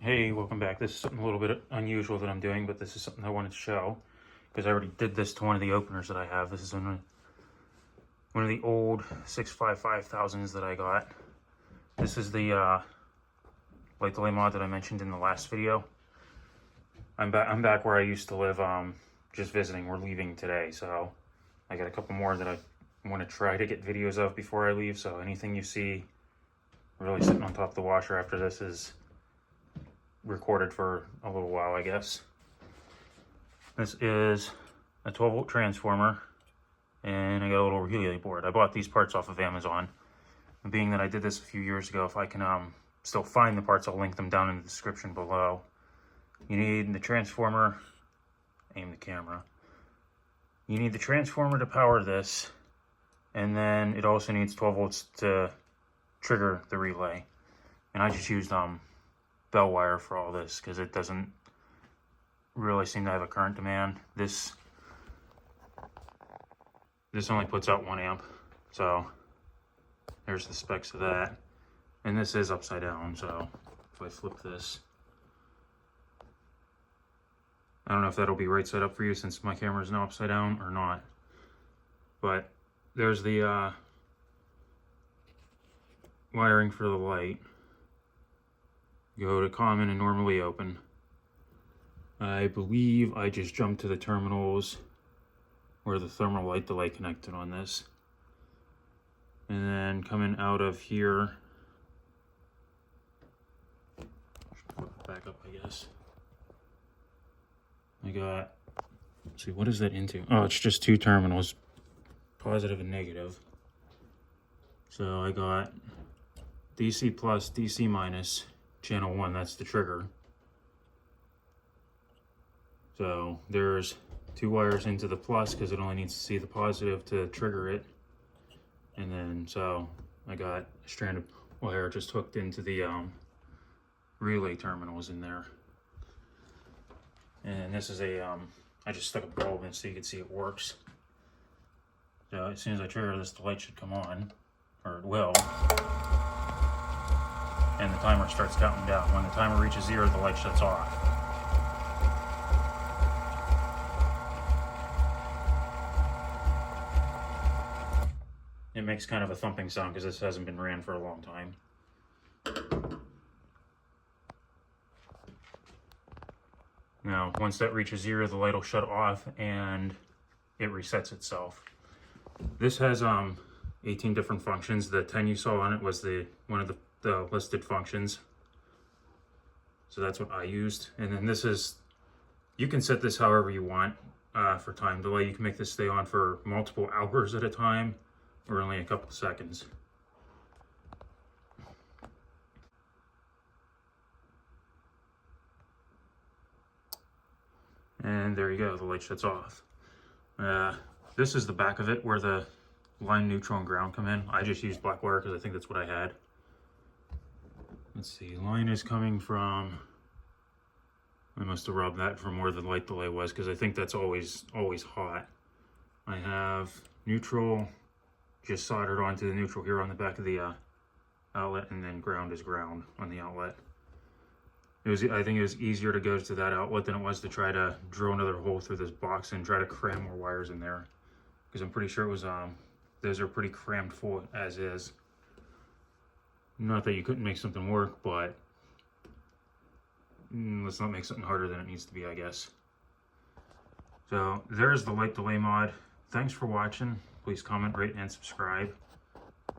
Hey, welcome back. This is something a little bit unusual that I'm doing, but this is something I wanted to show because I already did this to one of the openers that I have. This is one of the old 655,000s that I got. This is the light delay mod that I mentioned in the last video. I'm back where I used to live, just visiting. We're leaving today, so I got a couple more that I want to try to get videos of before I leave. So anything you see really sitting on top of the washer after this is recorded for a little while, I guess. This is a 12-volt transformer, and I got a little relay board. I bought these parts off of Amazon. And being that I did this a few years ago, if I can still find the parts, I'll link them down in the description below. You need the transformer, aim the camera. You need the transformer to power this, and then it also needs 12 volts to trigger the relay. And I just used bell wire for all this because it doesn't really seem to have a current demand. This only puts out 1 amp, so there's the specs of that. And this is upside down, so if I flip this, I don't know if that'll be right side up for you since my camera is now upside down or not, but there's the wiring for the light. Go to common and normally open. I believe I just jumped to the terminals where the thermal light delay connected on this. And then coming out of here, flip it back up, I guess. I got, let's see, what is that into? Oh, it's just 2 terminals, positive and negative. So I got DC plus, DC minus, channel 1, that's the trigger. So there's 2 wires into the plus because it only needs to see the positive to trigger it. And then, so I got a strand of wire just hooked into the relay terminals in there. And this is a, I just stuck a bulb in so you can see it works. So as soon as I trigger this, the light should come on, or it will. And the timer starts counting down. When the timer reaches 0, the light shuts off. It makes kind of a thumping sound because this hasn't been ran for a long time. Now, once that reaches 0, the light will shut off and it resets itself. This has 18 different functions. The 10 you saw on it was one of the listed functions. So that's what I used. And then this is, you can set this however you want for time delay. You can make this stay on for multiple hours at a time or only a couple seconds. And there you go, the light shuts off. This is the back of it where the line, neutral, and ground come in. I just used black wire because I think that's what I had. Let's see, line is coming from, I must have rubbed that from where the light delay was because I think that's always hot. I have neutral just soldered onto the neutral here on the back of the outlet, and then ground is ground on the outlet. I think it was easier to go to that outlet than it was to try to drill another hole through this box and try to cram more wires in there, because I'm pretty sure it was those are pretty crammed full as is. Not that you couldn't make something work, but let's not make something harder than it needs to be, I guess. So there's the light delay mod. Thanks for watching. Please comment, rate, and subscribe.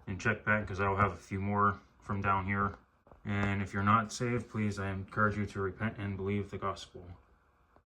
And check back because I'll have a few more from down here. And if you're not saved, please, I encourage you to repent and believe the gospel.